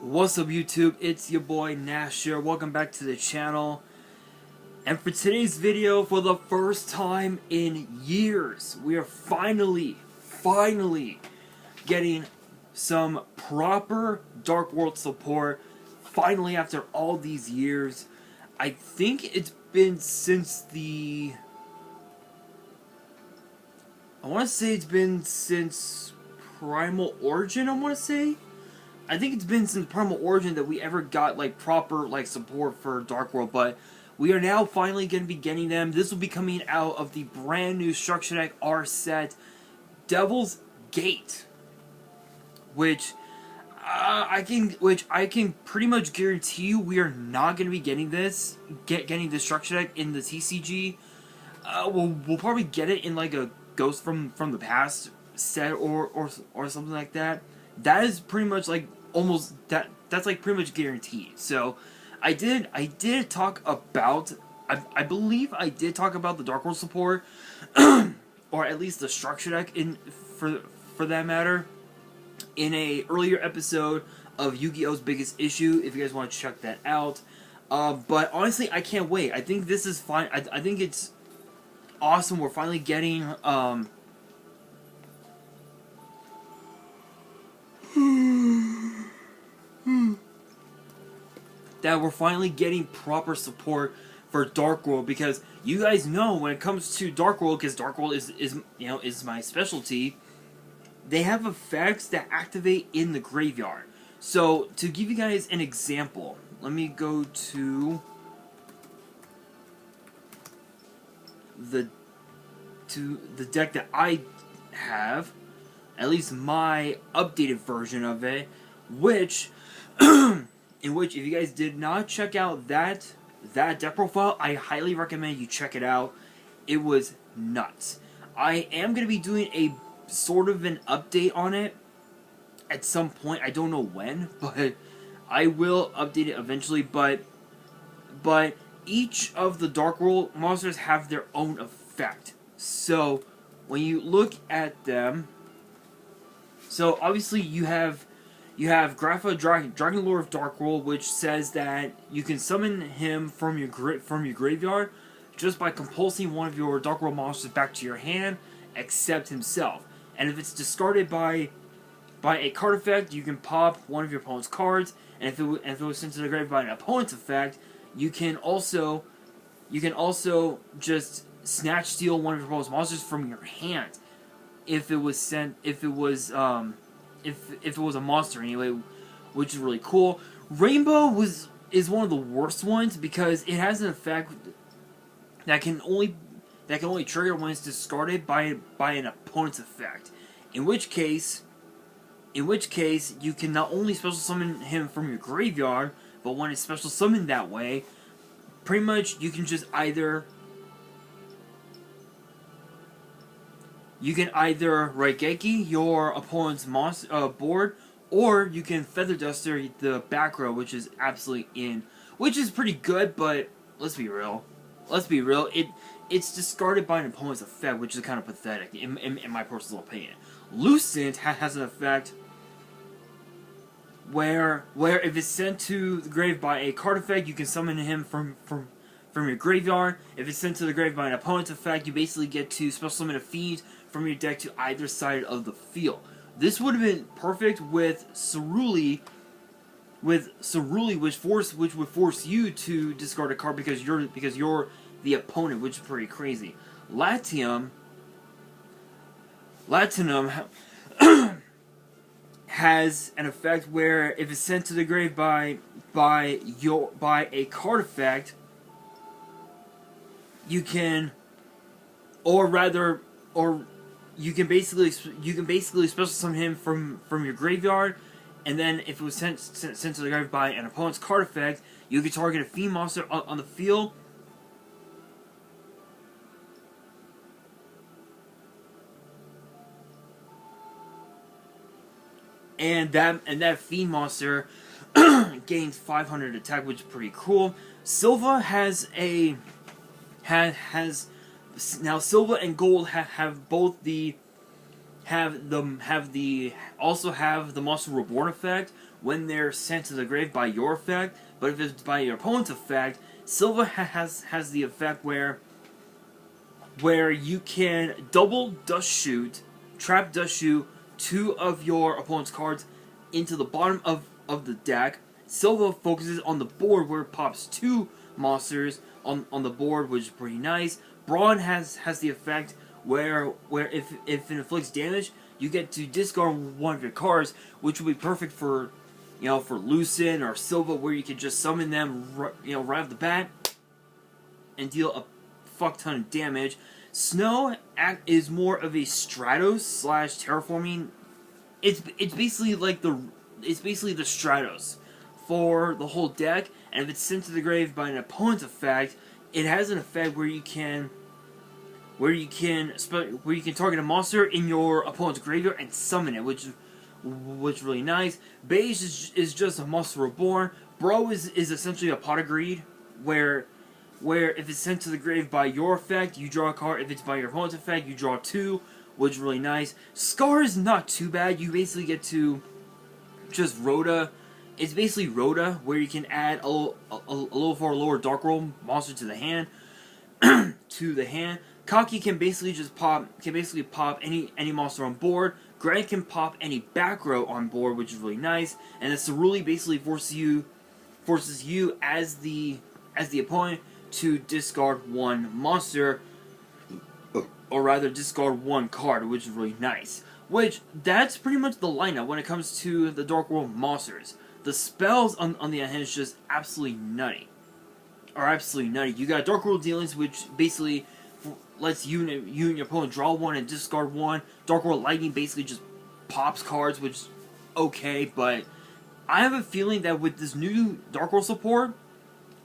What's up YouTube, it's your boy Nash here, welcome back to the channel. And for today's video, for the first time in years, we are finally getting some proper Dark World support. Finally, after all these years. I think it's been since the... I want to say it's been since Primal Origin, I think it's been since Primal Origin that we ever got like proper like support for Dark World, but we are now finally going to be getting them. This will be coming out of the brand new Structure Deck R set, Devil's Gate, which I can pretty much guarantee you we are not going to be getting this Structure Deck in the TCG. We'll probably get it in like a Ghost from the Past set or something like that. That is pretty much like almost that's like pretty much guaranteed. So I did talk about I believe I did talk about the Dark World support or at least the Structure Deck for that matter in a earlier episode of Yu-Gi-Oh's Biggest Issue, if you guys want to check that out. But honestly, I can't wait. I think this is fine. I think it's awesome. We're finally getting that we're finally getting proper support for Dark World, because you guys know when it comes to Dark World, because Dark World is my specialty, they have effects that activate in the graveyard. So to give you guys an example, let me go to the deck that I have, at least my updated version of it, which in which, if you guys did not check out that deck profile, I highly recommend you check it out. It was nuts. I am going to be doing a sort of an update on it at some point. I don't know when, but I will update it eventually. But each of the Dark World monsters have their own effect. So when you look at them, so obviously you have Graphite Dragon, Dragon Lord of Dark World, which says that you can summon him from your graveyard just by compulsing one of your Dark World monsters back to your hand, except himself. And if it's discarded by a card effect, you can pop one of your opponent's cards. And if it was sent to the grave by an opponent's effect, you can also just snatch steal one of your opponent's monsters from your hand. If it was a monster anyway, which is really cool. Rainbow is one of the worst ones because it has an effect that can only trigger when it's discarded by an opponent's effect. In which case you can not only special summon him from your graveyard, but when it's special summoned that way, pretty much you can just either Raigeki your opponent's monster board, or you can Feather Duster the back row, which is which is pretty good, but let's be real. It's discarded by an opponent's effect, which is kind of pathetic in my personal opinion. Lucent has an effect where if it's sent to the grave by a card effect, you can summon him from your graveyard. If it's sent to the grave by an opponent's effect, you basically get to special summon a fiend from your deck to either side of the field. This would have been perfect with Ceruli, which would force you to discard a card because you're the opponent, which is pretty crazy. Latinum has an effect where if it's sent to the grave by a card effect, you can basically special summon him from your graveyard, and then if it was sent to the grave by an opponent's card effect, you can target a fiend monster on the field. And that fiend monster gains 500 attack, which is pretty cool. Silva now Silva and Gold have both the also have the Monster Reborn effect when they're sent to the grave by your effect. But if it's by your opponent's effect, Silva has the effect where you can double dust shoot, trap dust shoot 2 of your opponent's cards into the bottom of the deck. Silva focuses on the board where it pops 2 monsters on the board, which is pretty nice. Brawn has the effect where if it inflicts damage, you get to discard 1 of your cards, which would be perfect for for Lucin or Silva, where you can just summon them right off the bat and deal a fuck ton of damage. Snow is more of a Stratos / terraforming. It's basically like the Stratos for the whole deck, and if it's sent to the grave by an opponent's effect, it has an effect where you can target a monster in your opponent's graveyard and summon it, which is really nice. Beige is just a Monster Reborn. Bro is essentially a Pot of Greed, where if it's sent to the grave by your effect, you draw a card. If it's by your opponent's effect, you draw 2, which is really nice. Scar is not too bad. You basically get to just Rhoda. It's basically Rhoda, where you can add a little for a lower Dark World monster to the hand. Kaki can basically pop any monster on board. Greg can pop any back row on board, which is really nice. And the Ceruli basically forces you as the opponent to discard 1 monster, or rather discard 1 card, which is really nice. That's pretty much the lineup when it comes to the Dark World monsters. The spells on the other hand is just absolutely nutty. You got Dark World Dealings, which basically lets you and your opponent draw 1 and discard 1. Dark World Lightning basically just pops cards, which is okay, but I have a feeling that with this new Dark World support,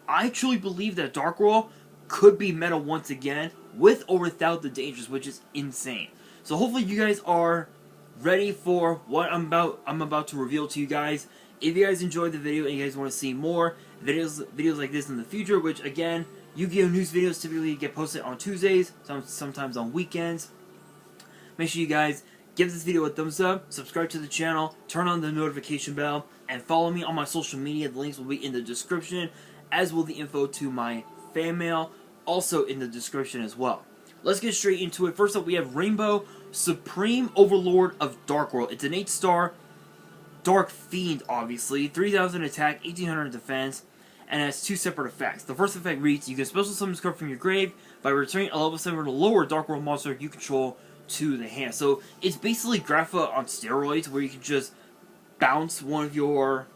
I truly believe that Dark World could be meta once again, with or without the dangers, which is insane. So hopefully you guys are ready for what I'm about to reveal to you guys. If you guys enjoyed the video and you guys want to see more videos like this in the future, which again, Yu-Gi-Oh! News videos typically get posted on Tuesdays, sometimes on weekends. Make sure you guys give this video a thumbs up, subscribe to the channel, turn on the notification bell, and follow me on my social media. The links will be in the description, as will the info to my fan mail, also in the description as well. Let's get straight into it. First up, we have Rainbow, Supreme Overlord of Dark World. It's an 8-star Dark Fiend, obviously. 3,000 attack, 1,800 defense, and has 2 separate effects. The first effect reads, you can special summon this card from your grave by returning a level 7 or lower Dark World monster you control to the hand. So it's basically Grapha on steroids, where you can just bounce one of your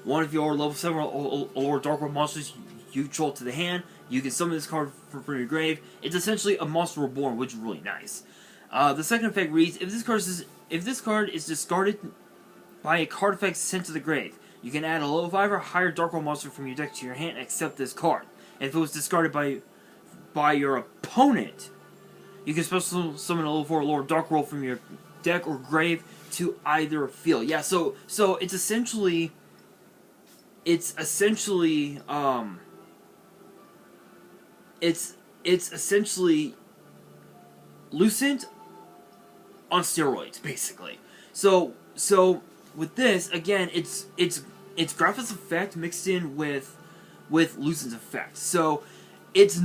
level 7 or lower Dark World monsters you control to the hand. You can summon this card from your grave. It's essentially a Monster Reborn, which is really nice. The second effect reads, if this card is discarded by a card effect sent to the grave, you can add a level 5 or higher Dark World monster from your deck to your hand and accept this card. And if it was discarded by your opponent, you can special summon a level 4 or lower Dark World from your deck or grave to either field. Yeah, so it's essentially Lucent on steroids, basically. So with this, again, it's Graphics effect mixed in with Lucent's effect. So it's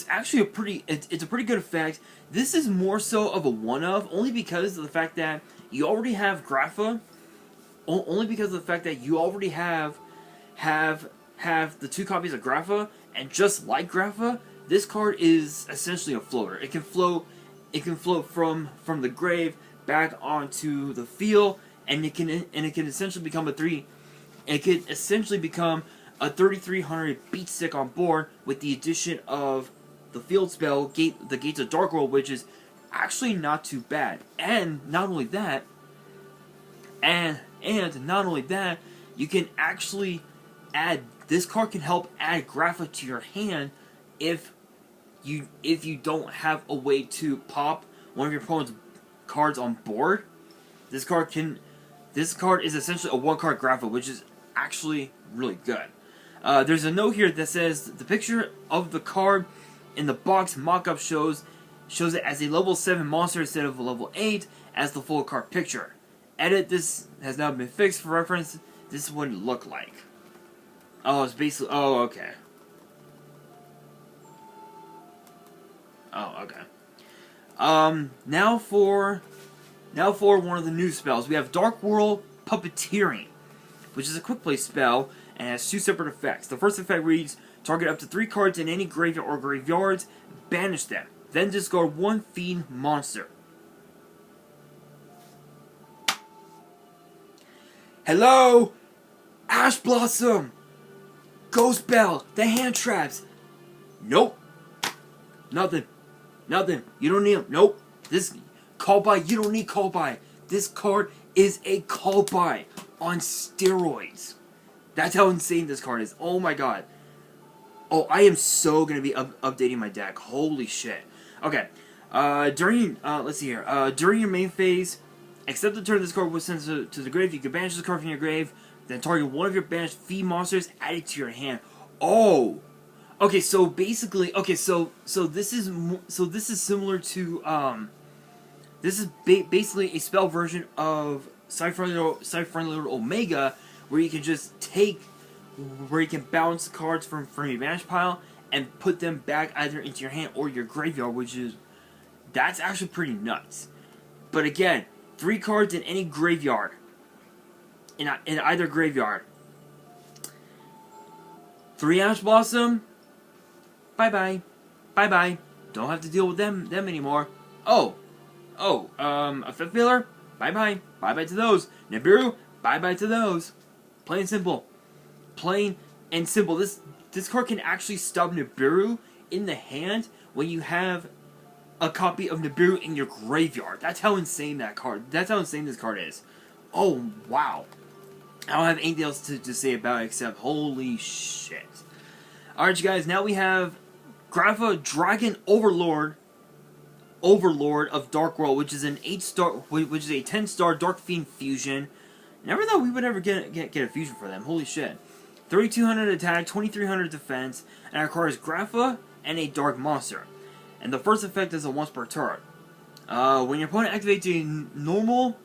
actually a pretty good effect. This is more so of a one-of, only because of the fact that you already have Grapha. Only because of the fact that you already have the 2 copies of Grapha, and just like Grapha, this card is essentially a floater. It can float from the grave back onto the field, and it can essentially become a 3,300 beat stick on board with the addition of the field spell the Gates of Dark World, which is actually not too bad. And not only that, you can actually add, this card can help add Grapha to your hand if you don't have a way to pop one of your opponent's cards on board. This card is essentially a 1-card Grapha, which is actually really good. There's a note here that says the picture of the card in the box mock-up shows it as a level 7 monster instead of a level 8, as the full card picture. Edit, this has now been fixed for reference. This is what it looked like. Oh, it's basically... Oh, okay. Oh, okay. Now for one of the new spells. We have Dark World Puppeteering, which is a quick play spell and has 2 separate effects. The first effect reads, target up to 3 cards in any graveyard or graveyards, banish them. Then discard 1 fiend monster. Hello? Ash Blossom! Ghost Bell! The hand traps! Nope. Nothing. Nothing. You don't need them. Nope. This call by, you don't need call by. This card is a call by on steroids. That's how insane this card is. Oh my god. Oh, I am so gonna be updating my deck. Holy shit. Okay. Let's see here. During your main phase, except the turn this card was sent to the grave, you can banish this card from your grave, then target one of your banished fiend monsters, add it to your hand. Oh! Okay, so basically, okay, so this is similar to, this is basically a spell version of Cypher Lord Omega, where you can just where you can bounce cards from your banish pile and put them back either into your hand or your graveyard, that's actually pretty nuts. But again, 3 cards in any graveyard, in either graveyard. 3 Ash Blossom, bye-bye. Bye-bye. Don't have to deal with them anymore. A Fifth Wheeler, bye-bye. Bye-bye to those. Nibiru, bye-bye to those. Plain and simple. Plain and simple. This card can actually stop Nibiru in the hand when you have a copy of Nibiru in your graveyard. That's how insane this card is. Oh, wow. I don't have anything else to say about it except holy shit. Alright, you guys, now we have Graphite Dragon Overlord of Dark World, which is an 10-star Dark Fiend fusion. Never thought we would ever get a fusion for them. Holy shit. 3200 attack, 2300 defense, and it requires Grapha and a Dark Monster. And the first effect is a once per turn. When your opponent activates a normal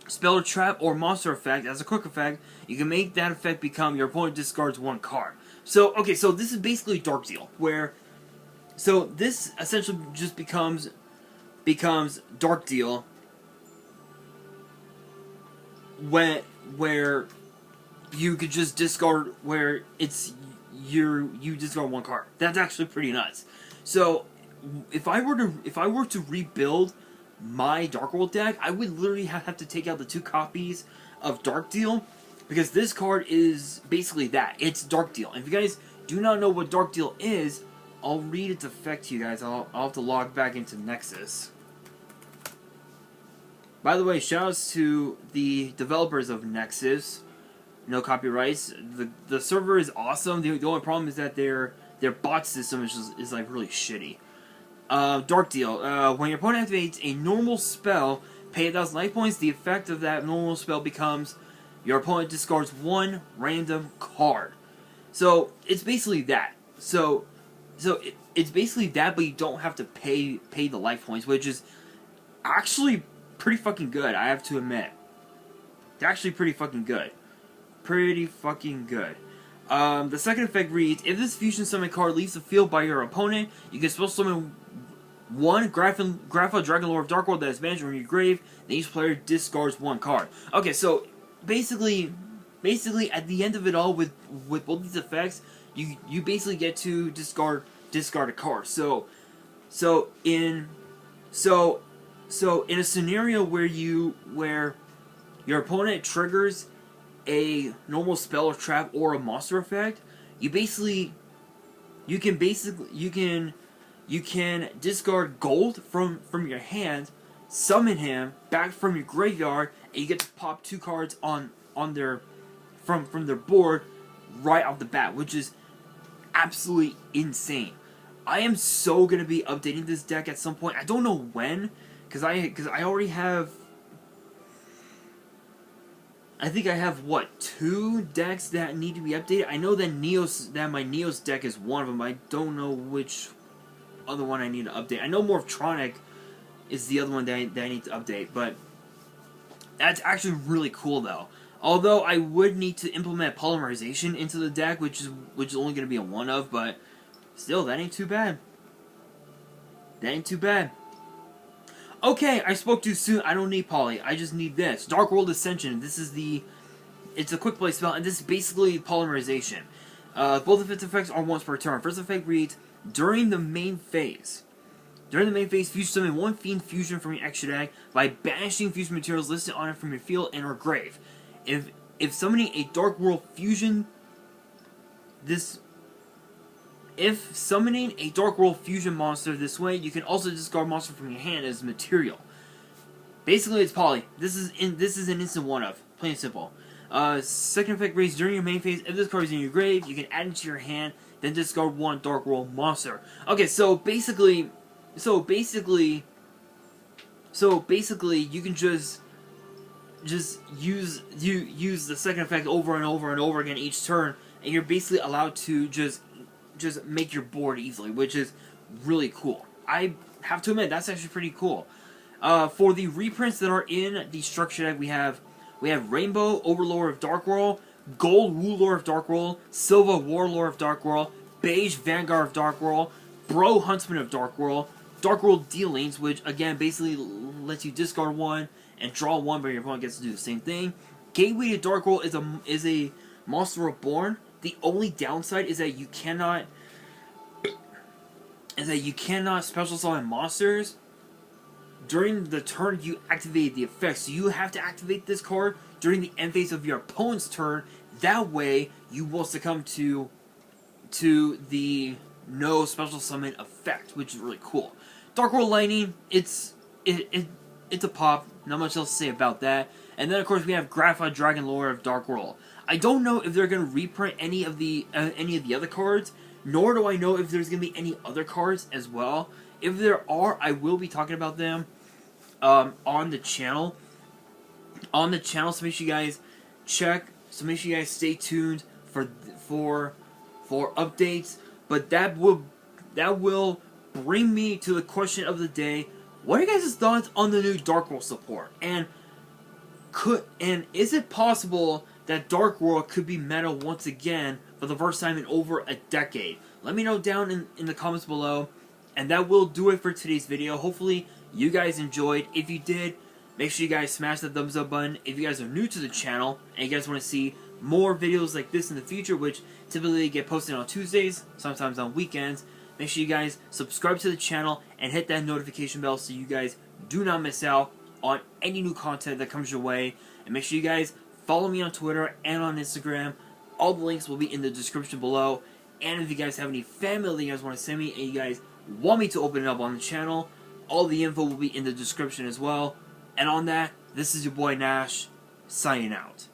spell or trap or monster effect as a quick effect, you can make that effect become your opponent discards 1 card. So, okay, so this is basically Dark Deal, so this essentially just becomes Dark Deal where you could just discard you discard 1 card. That's actually pretty nuts. So if I were to rebuild my Dark World deck, I would literally have to take out the 2 copies of Dark Deal, because this card is basically that. It's Dark Deal. And if you guys do not know what Dark Deal is, I'll read its effect to you guys. I'll have to log back into Nexus. By the way, shoutouts to the developers of Nexus. No copyrights. The server is awesome. The only problem is that their bot system is like really shitty. Dark Deal. When your opponent activates a normal spell, pay 1,000 life points. The effect of that normal spell becomes your opponent discards 1 random card. So it's basically that. So it's basically that, but you don't have to pay the life points, which is actually pretty fucking good. I have to admit, it's actually pretty fucking good. Pretty fucking good. The second effect reads, if this fusion summon card leaves the field by your opponent, you can spell summon 1 Graphite Dragon Lord of Dark World that is banished from your grave, then each player discards 1 card. Okay, so basically at the end of it all, with both these effects, you basically get to discard a card. So in a scenario where your opponent triggers a normal spell or trap or a monster effect, you can discard gold from your hand, summon him back from your graveyard, and you get to pop 2 cards from their board right off the bat, which is absolutely insane. I am so gonna be updating this deck at some point. I don't know when, because I already have. I think I have, what, 2 decks that need to be updated? I know that my Neos deck is one of them. I don't know which other one I need to update. I know Morphtronic is the other one that I need to update, but That's actually really cool though. Although I would need to implement polymerization into the deck, which is only going to be a one of, but still, that ain't too bad. That ain't too bad. Okay, I spoke too soon. I don't need poly. I just need this. Dark World Ascension. This is the... It's a quick play spell, and this is basically polymerization. Both of its effects are once per turn. First effect reads, during the main phase. During the main phase, fusion summon one Fiend Fusion from your extra deck by banishing fusion materials listed on it from your field and or grave. If summoning a Dark World Fusion... If summoning a Dark World Fusion monster this way, you can also discard monster from your hand as material. Basically, it's poly. This is an instant one of. Plain and simple. Second effect reads, during your main phase, if this card is in your grave, you can add it to your hand, then discard one Dark World monster. Okay, so basically, you can just use the second effect over and over and over again each turn, and you're basically allowed to just make your board easily, which is really cool. I have to admit, that's actually pretty cool. For the reprints that are in the structure deck, we have Rainbow, Overlord of Dark World, Gold, Woolord of Dark World, Silver, Warlord of Dark World, Beige, Vanguard of Dark World, Bro, Huntsman of Dark World, Dark World Dealings, which again basically lets you discard one and draw one, but your opponent gets to do the same thing. Gateway to Dark World is a Monster Reborn. The only downside is that you cannot special summon monsters during the turn you activate the effect. So you have to activate this card during the end phase of your opponent's turn. That way you will succumb to the no special summon effect, which is really cool. Dark World Lightning, it's a pop. Not much else to say about that. And then of course we have Graphite Dragon, Lord of Dark World. I don't know if they're going to reprint any of the other cards, nor do I know if there's going to be any other cards as well. If there are, I will be talking about them on the channel. So make sure you guys check. So make sure you guys stay tuned for updates. But that will bring me to the question of the day: what are you guys' thoughts on the new Dark World support? And is it possible that Dark World could be meta once again for the first time in over a decade? Let me know down in the comments below. And that will do it for today's video. Hopefully you guys enjoyed. If you did, make sure you guys smash the thumbs up button. If you guys are new to the channel and you guys want to see more videos like this in the future, which typically get posted on Tuesdays, sometimes on weekends, make sure you guys subscribe to the channel and hit that notification bell so you guys do not miss out on any new content that comes your way. And make sure you guys follow me on Twitter and on Instagram. All the links will be in the description below. And if you guys have any fan mail that you guys want to send me and you guys want me to open it up on the channel, all the info will be in the description as well. And on that, this is your boy Nash, signing out.